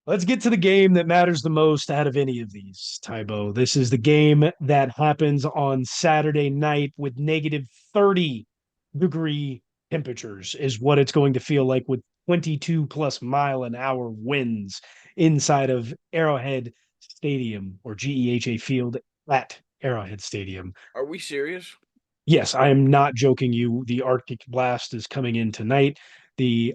Let's get to the game that matters the most out of any of these, Tybo. This is the game that happens on Saturday night with negative 30-degree temperatures, is what it's going to feel like with 22 plus mile an hour winds inside of Arrowhead Stadium or GEHA Field at Arrowhead Stadium. Are we serious? Yes, I am not joking you. The Arctic blast is coming in tonight. The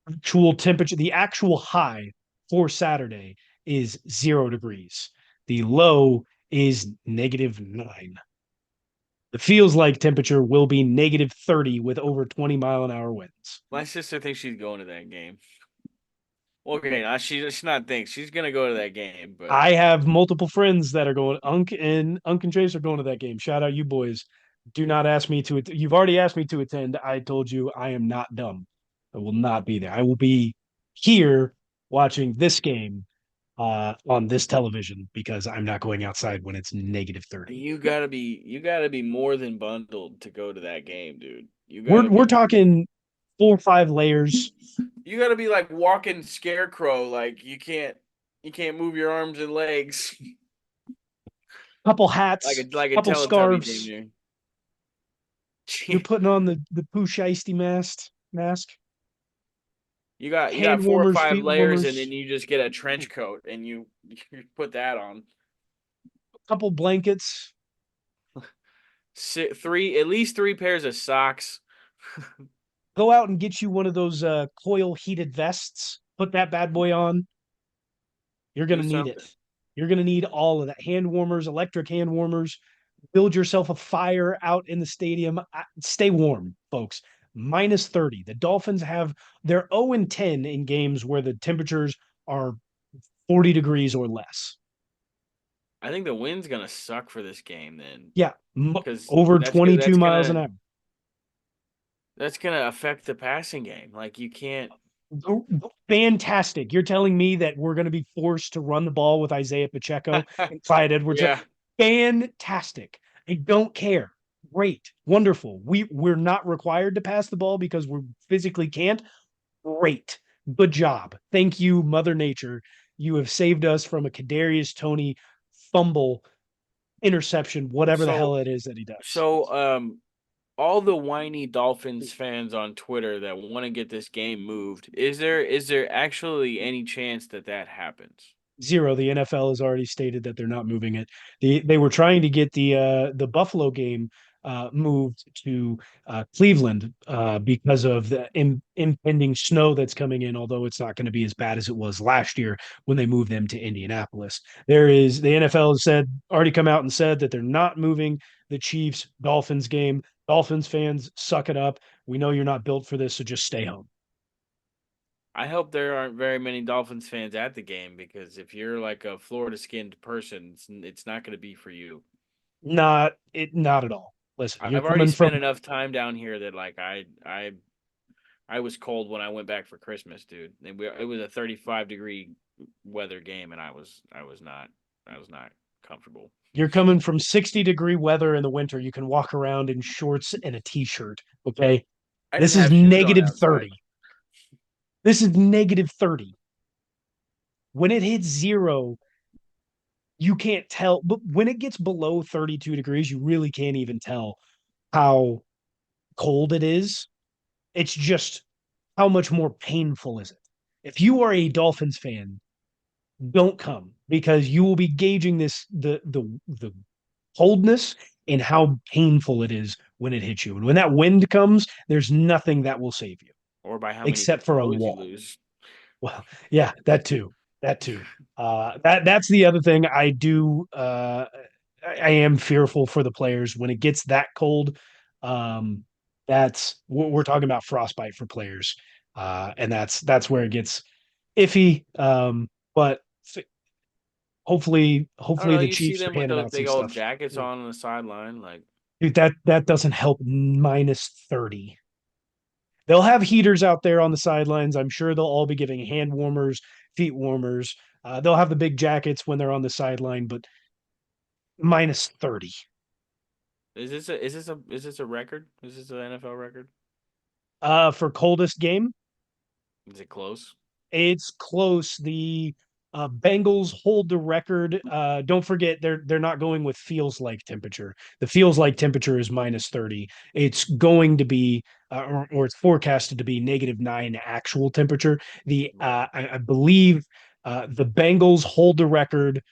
actual temperature, the actual high for Saturday is 0 degrees. The low is -9. The feels like temperature will be -30 with over 20-mile-an-hour winds. My sister thinks she's going to that game. Okay, she's not thinks she's gonna go to that game, but I have multiple friends that are going. Unc and Chase are going to that game. Shout out you boys. Do not ask me to. You've already asked me to attend. I told you I am not dumb. I will not be there. I will be here watching this game on this television because I'm not going outside when it's -30. you gotta be more than bundled to go to that game, dude. You We're gotta we're be talking 4 or 5 layers, you gotta be like walking scarecrow, like you can't move your arms and legs couple like a hats, like a couple Teletubby damn scarves. near. You're putting on the poo shiesty mask, You got hand four or warmers, five feet layers, and then warmers, you just get a trench coat and you put that on. couple blankets. At least three pairs of socks. Go out and get you one of those coil heated vests. Put that bad boy on. You're going Do to need it. something. You're going to need all of that. Hand warmers, electric hand warmers. Build yourself a fire out in the stadium. Stay warm, folks. -30. The Dolphins have they're 0-10 in games where the temperatures are 40 degrees or less. I think the wind's gonna suck for this game then, Yeah, because over that's gonna 22 that's miles an gonna hour. that's gonna affect the passing game. Like you can't. Fantastic. You're telling me that we're going to be forced to run the ball with Isaiah Pacheco and Clyde Edwards. Yeah, Fantastic. I don't care. Great. Wonderful. We're not required to pass the ball because we physically can't. Great. Good job. Thank you, Mother Nature. You have saved us from a Kadarius Tony fumble, interception, whatever the hell so it is that he does. so all the whiny Dolphins fans on Twitter that want to get this game moved, is there actually any chance that that happens? Zero. The NFL has already stated that they're not moving it. They were trying to get the Buffalo game moved to Cleveland because of the impending snow that's coming in. Although it's not going to be as bad as it was last year when they moved them to Indianapolis. The NFL has said already come out and said that they're not moving the Chiefs Dolphins game. Dolphins fans, suck it up. We know you're not built for this, so just stay home. I hope there aren't very many Dolphins fans at the game, because if you're like a Florida skinned person, it's not going to be for you. Not at all. Listen, you're I've already coming from spent enough time down here that like I was cold when I went back for Christmas, dude. It was a 35-degree weather game, and I was not comfortable. You're coming from 60-degree weather in the winter. You can walk around in shorts and a t-shirt. Okay. I This didn't is have shoes on negative outside. 30. This is -30. When it hits zero, you can't tell. But when it gets below 32 degrees, you really can't even tell how cold it is. It's just how much more painful is it? If you are a Dolphins fan, don't come because you will be gauging the coldness and how painful it is when it hits you. And when that wind comes, there's nothing that will save you Or by how many except for a clothes you wall. lose. Well, yeah, that too. That too. That's the other thing I do. I am fearful for the players when it gets that cold. Um, that's we're talking about frostbite for players, and that's where it gets iffy. But I don't hopefully know. the You see Chiefs are them with handing those out some big old stuff. jackets on the sideline, like Dude, that doesn't help -30. They'll have heaters out there on the sidelines. I'm sure they'll all be giving hand warmers, feet warmers. They'll have the big jackets when they're on the sideline, but -30. is this a record? Is this an NFL record? For coldest game, Is it close? It's close. The Bengals hold the record. Don't forget they're not going with feels like temperature. The feels like temperature is -30. It's going to be or it's forecasted to be -9 actual temperature. I believe the Bengals hold the record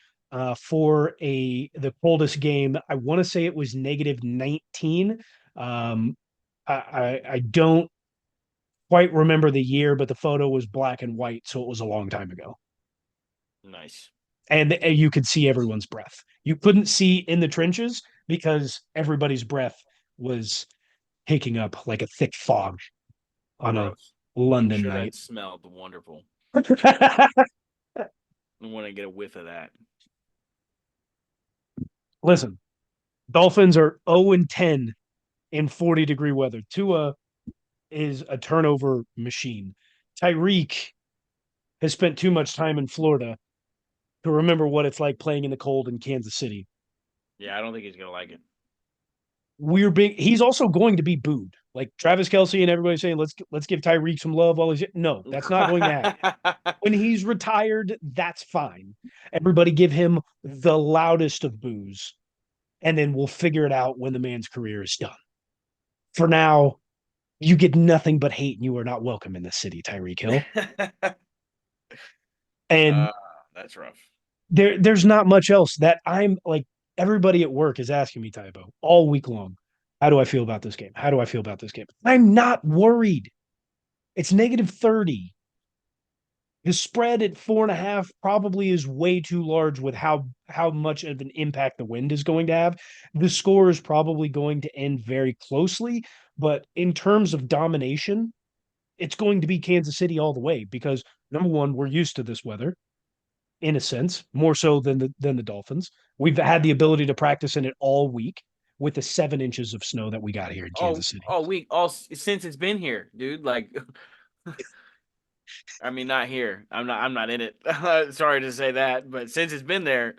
for the coldest game. I want to say it was -19. Um, I don't quite remember the year, but the photo was black and white, so it was a long time ago. Nice. And you could see everyone's breath. You couldn't see in the trenches because everybody's breath was taking up like a thick fog on a Gross. I'm London sure night. that smelled wonderful. I want to get a whiff of that. Listen, Dolphins are 0 and 10 in 40-degree weather. Tua is a turnover machine. Tyreek has spent too much time in Florida to remember what it's like playing in the cold in Kansas City. Yeah, I don't think he's gonna like it. He's also going to be booed. Like Travis Kelsey and everybody saying, let's give Tyreek some love. All these no, that's not going to happen. When he's retired, that's fine. Everybody give him the loudest of boos, and then we'll figure it out when the man's career is done. For now, you get nothing but hate, and you are not welcome in this city, Tyreek Hill. uh, And that's rough. there's not much else that I'm like. Everybody at work is asking me, Tybo, all week long. How do I feel about this game? How do I feel about this game? I'm not worried. It's -30. The spread at 4.5 probably is way too large with how much of an impact the wind is going to have. The score is probably going to end very closely, but in terms of domination, it's going to be Kansas City all the way because number one, we're used to this weather in a sense, more so than the Dolphins. We've had Yeah. the ability to practice in it all week with the 7 inches of snow that we got here in Kansas City. All week, since it's been here, dude. Like, I mean, not here. I'm not in it. Sorry to say that, but since it's been there,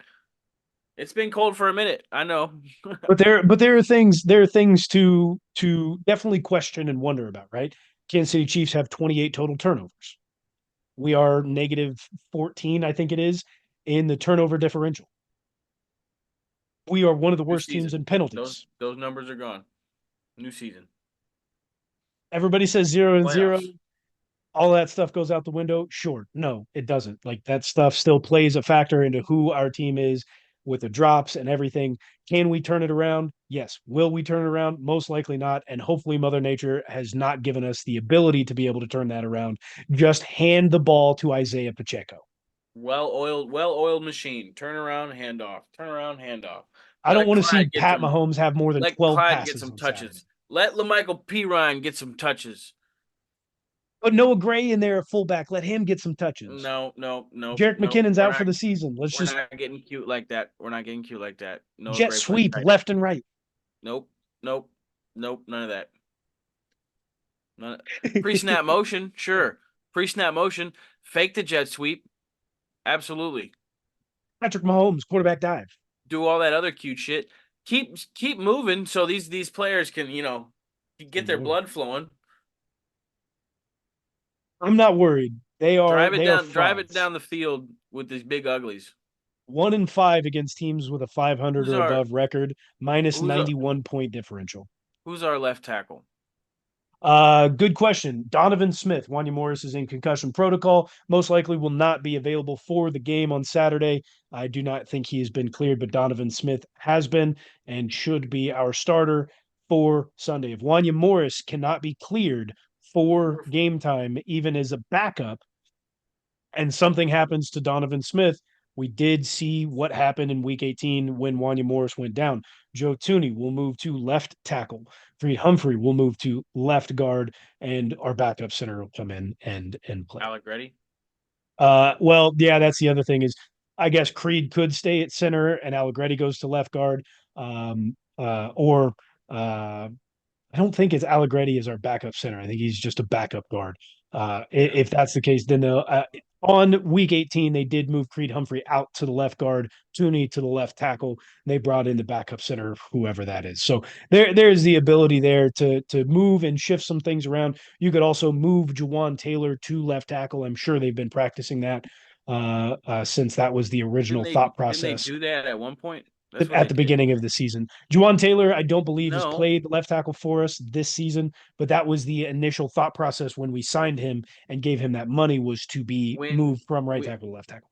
it's been cold for a minute. I know. But there are things to definitely question and wonder about, right? Kansas City Chiefs have 28 total turnovers. We are -14, I think it is, in the turnover differential. We are one of the New worst teams season. in Those penalties. those numbers are gone. New season. Everybody says 0 and 0. Playoffs. All that stuff goes out the window. Sure. No, it doesn't. Like that stuff still plays a factor into who our team is with the drops and everything. Can we turn it around? Yes. Will we turn it around? Most likely not. And hopefully, Mother Nature has not given us the ability to be able to turn that around. Just hand the ball to Isaiah Pacheco. Well oiled machine. Turn around, hand off. Turn around, hand off. I don't Let want to see Clyde get Pat some. Mahomes have more than Let 12 Clyde get passes some on Saturday. touches. Let Lamichael P. Ryan get some touches. Put Noah Gray in there at fullback. Let him get some touches. No, no, no, Jarek no. McKinnon's out for the season. Let's We're just not getting cute like that. We're not getting cute like that. Noah jet Gray plays sweep tight end. left and right. Nope, nope, nope. None of that. None. Pre-snap motion, sure. Pre-snap motion. Fake the jet sweep. Absolutely. Patrick Mahomes, quarterback dive. Do all that other cute shit. Keep moving so these players can Oh, get their Lord. blood flowing. I'm not worried. They are they are Drive it frauds. down the field with these big uglies. 1-5 against teams with a 500 Who's or our above record, minus who's our 91 point differential. who's our left tackle? Good question. Donovan Smith, Wanya Morris is in concussion protocol. Most likely will not be available for the game on Saturday. I do not think he has been cleared, but Donovan Smith has been and should be our starter for Sunday. If Wanya Morris cannot be cleared for We're game time, even as a backup, and something happens to Donovan Smith, we did see what happened in week 18 when Wanya Morris went down. Joe Tooney will move to left tackle. Freed Humphrey will move to left guard, and our backup center will come in and play. Alec Ready. Well, yeah, that's the other thing is I guess Creed could stay at center and Allegretti goes to left guard. Or I don't think it's Allegretti as our backup center. I think he's just a backup guard. Yeah. If that's the case, then On week 18, they did move Creed Humphrey out to the left guard, Tooney to the left tackle. They brought in the backup center, whoever that is. So there's the ability there to move and shift some things around. You could also move Jawan Taylor to left tackle. I'm sure they've been practicing that since that was the original thought Didn't they process do that at one point? That's what at they the did. beginning of the season. Juwan Taylor, I don't believe, has No, played left tackle for us this season, but that was the initial thought process when we signed him and gave him that money was to be when moved from right we tackle to left tackle.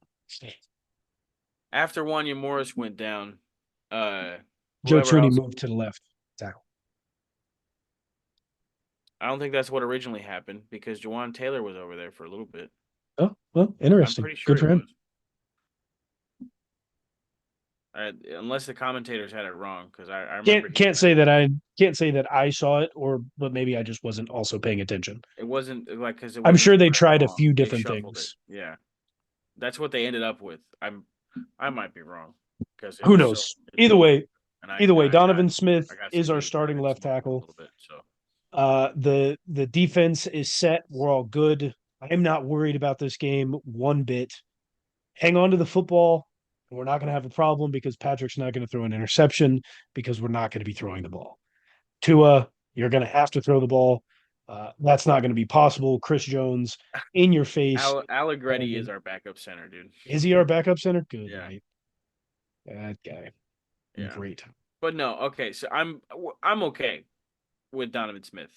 after Wanya Morris went down, uh, Joe whoever Tooney else. moved to the left tackle. I don't think that's what originally happened because Jawan Taylor was over there for a little bit. Oh, well, I'm interesting. pretty sure Good he for him. was. Unless the commentators had it wrong, because I remember Can't hearing can't say that I can't say that I saw it, or but maybe I just wasn't also paying attention. it wasn't like because it I'm wasn't sure they spread tried a along. few They different shuffled it. things. Yeah, that's what they ended up with. I might be wrong because Who knows? it's so long, and Either way, Donovan Smith I got is our skewed. I starting got left smoked a tackle. little bit. So The defense is set. We're all good. I am not worried about this game one bit. Hang on to the football. We're not going to have a problem because Patrick's not going to throw an interception because we're not going to be throwing the ball. Tua, you're going to have to throw the ball. That's not going to be possible. Chris Jones in your face. Allegretti is our backup center, dude. Is he our backup center? Good Yeah, night. That guy. yeah. Great. But no, okay. So I'm okay with Donovan Smith.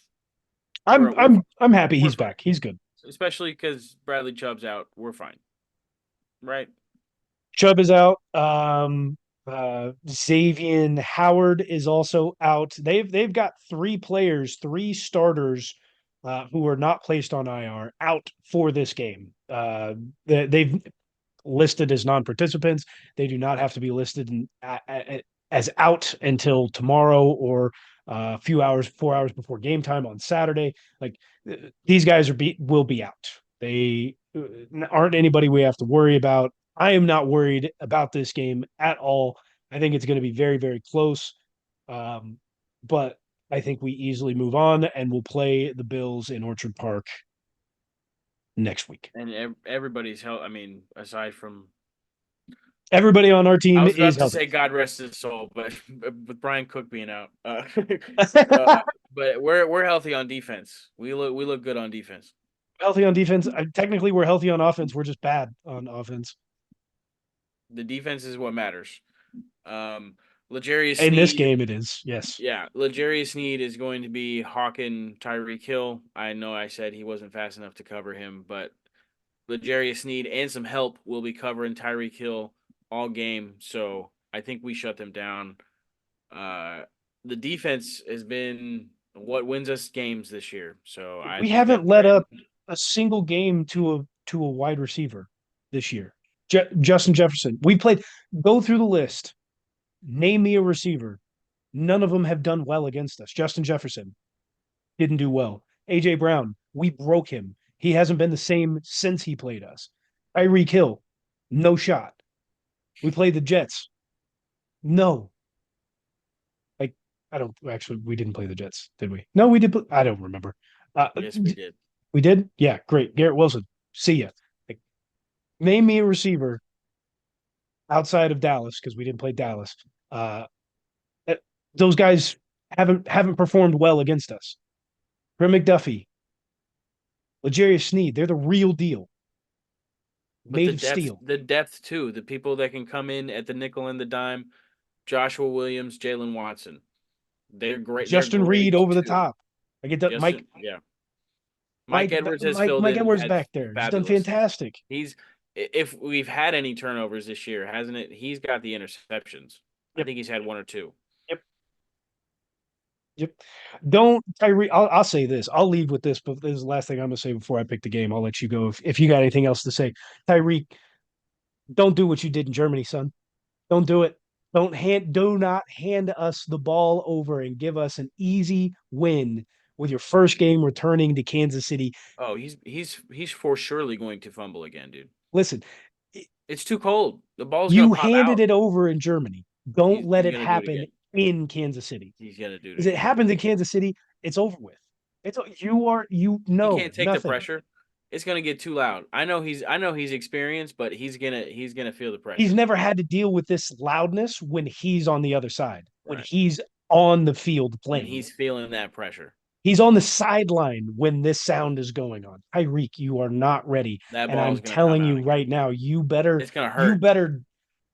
I'm We're fine. I'm I'm happy We're he's fine, back. He's good. especially because Bradley Chubb's out. We're fine, right? Chubb is out. Xavier Howard is also out. They've got three players, three starters who are not placed on IR out for this game. They've listed as non-participants. They do not have to be listed as out until tomorrow or a few hours, 4 hours before game time on Saturday. Like these guys will be out. They aren't anybody we have to worry about. I am not worried about this game at all. I think it's going to be very, very close. Um, but I think we easily move on and we'll play the Bills in Orchard Park next week. And everybody's help. I mean, aside from Everybody on our I team was is about to healthy. say God rest his soul, but with Brian Cook being out, uh, but we're healthy on defense. We look good on defense. Healthy on defense. Technically, we're healthy on offense. We're just bad on offense. The defense is what matters. Um, L'Jarius In this Sneed, game, it is. Yes. yeah, L'Jarius Sneed is going to be hawking Tyreek Hill. I know I said he wasn't fast enough to cover him, but L'Jarius Sneed and some help will be covering Tyreek Hill all game. So I think we shut them down. Uh, the defense has been what wins us games this year. So I We think haven't that's let great. up a single game to a wide receiver this year. Justin Jefferson. We played. Go through the list. Name me a receiver. None of them have done well against us. Justin Jefferson didn't do well. AJ Brown. We broke him. He hasn't been the same since he played us. Tyreek Hill. No shot. We played the Jets. No. Like I don't actually. We didn't play the Jets, did we? No, we did. I don't remember. Uh, Yes, we did. we did. Yeah, great. Garrett Wilson. See ya. Like, name me a receiver outside of Dallas because we didn't play Dallas. Uh, eh, those guys haven't performed well against us. Grim McDuffie, L'Jarius Sneed. They're the real deal, But made of steel. the depth too, the people that can come in at the nickel and the dime, Joshua Williams, Jalen Watson. They're great. They're Justin Reed great over the too. top. I get that. Justin, yeah. Mike Edwards has filled Mike in Edwards back there. He's done fabulous. fantastic. He's if we've had any turnovers this year, hasn't it? He's got the interceptions. I Yep. think he's had one or two. Yep. Yep. Don't Tyree. I'll say this. I'll leave with this, but this is the last thing I'm gonna say before I pick the game. I'll let you go if you got anything else to say. Tyreek, don't do what you did in Germany, son. Don't do it. Do not hand us the ball over and give us an easy win with your first game returning to Kansas City. Oh, he's for surely going to fumble again, dude. Listen, It's too cold. The ball's gonna you pop handed out. it over in Germany. Don't let He's it gonna do it happen again. in Kansas City. He's gonna do it As it again. happens in Kansas City, it's over with. It's you are you He know can't take the nothing. pressure. it's gonna get too loud. I know he's experienced, but he's gonna feel the He's pressure. never had to deal with this loudness when he's on the other side, when Right. he's on the field When playing it. he's feeling that pressure. He's on the sideline when this sound is going on. Tyreek, you are not ready. That And ball I'm is gonna come telling out you again. right now, It's gonna you hurt. better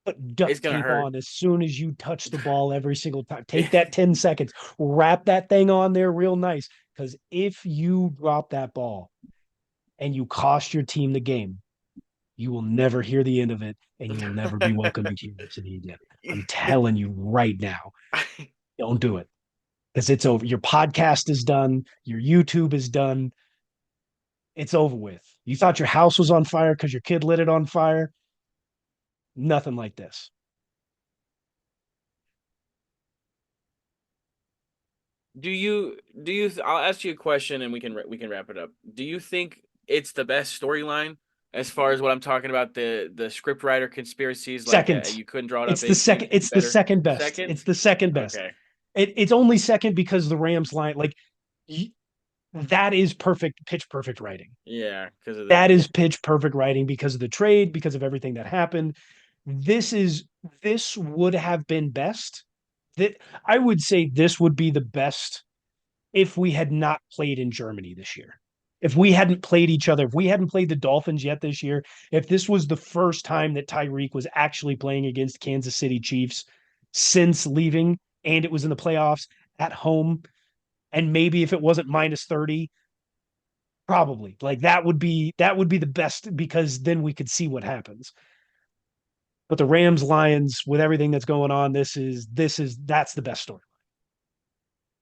put It's duct gonna tape hurt. on as soon as you touch the ball every single time. Take that 10 seconds, wrap that thing on there real nice. Because if you drop that ball and you cost your team the game, you will never hear the end of it and you will never be welcome to Kansas City again. I'm telling you right now, don't do it because it's over. Your podcast is done, your YouTube is done, it's over with. You thought your house was on fire because your kid lit it on fire. Nothing like this. I'll ask you a question and we can wrap it up. Do you think it's the best storyline as far as what I'm talking about, the script writer conspiracies, like Second, you couldn't draw it up it's the second. any It's the better? second best. Second? It's the second best. Okay. It's only second because the Rams line, like that is perfect, pitch perfect writing. Yeah, because of the That is pitch perfect writing because of the trade, because of everything that happened. This is this would have been best. That I would say this would be the best if we had not played in Germany this year. If we hadn't played each other, if we hadn't played the Dolphins yet this year, if this was the first time that Tyreek was actually playing against Kansas City Chiefs since leaving, and it was in the playoffs at home, and maybe if it wasn't minus 30, probably like that would be the best because then we could see what happens. But the Rams Lions with everything that's going on, that's the best story.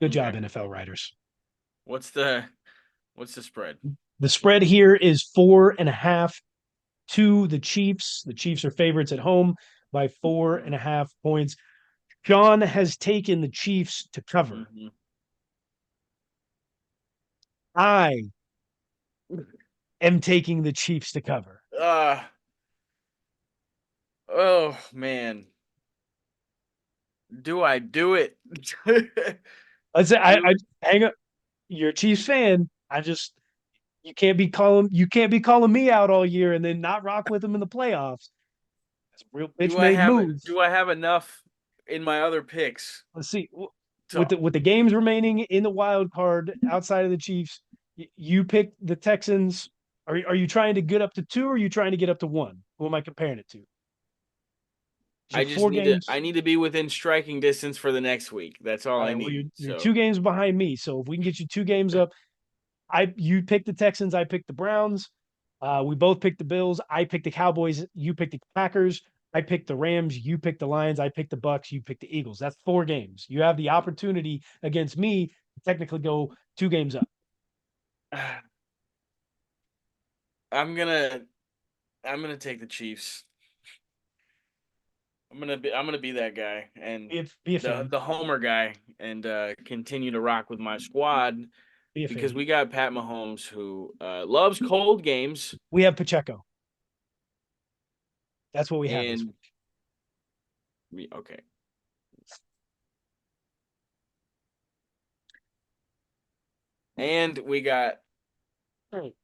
Good job, okay. NFL writers. What's the what's the spread? The spread here is 4.5 to the Chiefs. The Chiefs are favorites at home by four Mm-hmm. and a half points. John has taken the Chiefs to cover. Mm-hmm. I am taking the Chiefs to cover. Uh oh man. Do I do it? Let's say I do hang up. You're a Chiefs fan. You can't be calling me out all year and then not rock with them in the playoffs. That's a real bitch do I made have move. do I have enough in my other picks Let's see. With to the games remaining in the wild card outside of the Chiefs, you pick the Texans. Are you trying to get up to two or are you trying to get up to one? Who am I comparing it to? Is I it just four need to games? I need to be within striking distance for the next week. That's all All I right. Well, need. you're So 2 games behind me. So if we can get you 2 games up, you picked the Texans, I picked the Browns. We both picked the Bills. I picked the Cowboys. You picked the Packers. I picked the Rams. You picked the Lions. I picked the Bucks. You picked the Eagles. That's 4 games. You have the opportunity against me to technically go 2 games up. I'm gonna I'm gonna take the Chiefs. I'm gonna be that guy and Be a the fan. the homer guy and continue to rock with my squad Be a because fan. we got Pat Mahomes who loves cold games We have Pacheco. That's what we have this and week. okay. And we got Right.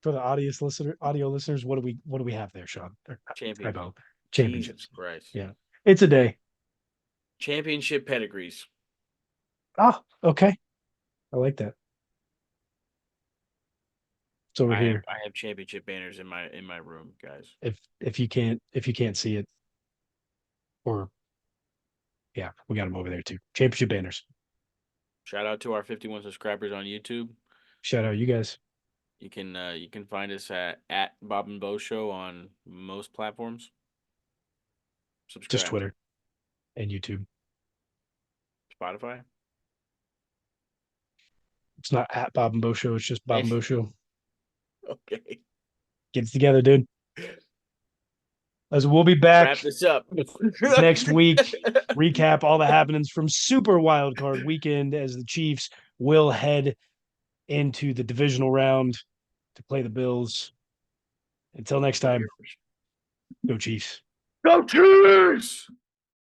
For the audio listeners, what do we have there, Sean? championship. Typo. Jesus Championships. Christ. Yeah. It's a day. Championship pedigrees. Oh, okay. I like that. It's over I have here. I have championship banners in my room, guys. If you can't see it, or yeah, we got them over there too. Championship banners. Shout out to our 51 subscribers on YouTube. Shout out you guys. You can find us at Bob and Bo Show on most platforms. Just Subscribe. Twitter and YouTube. Spotify. It's not at Bob and Bo Show. It's just Bob and Bo Show. Okay. Get it together, dude. As we'll be back Wrap this up. next week. Recap all the happenings from Super Wild Card Weekend as the Chiefs will head into the divisional round to play the Bills. Until next time, go Chiefs. Go Chiefs!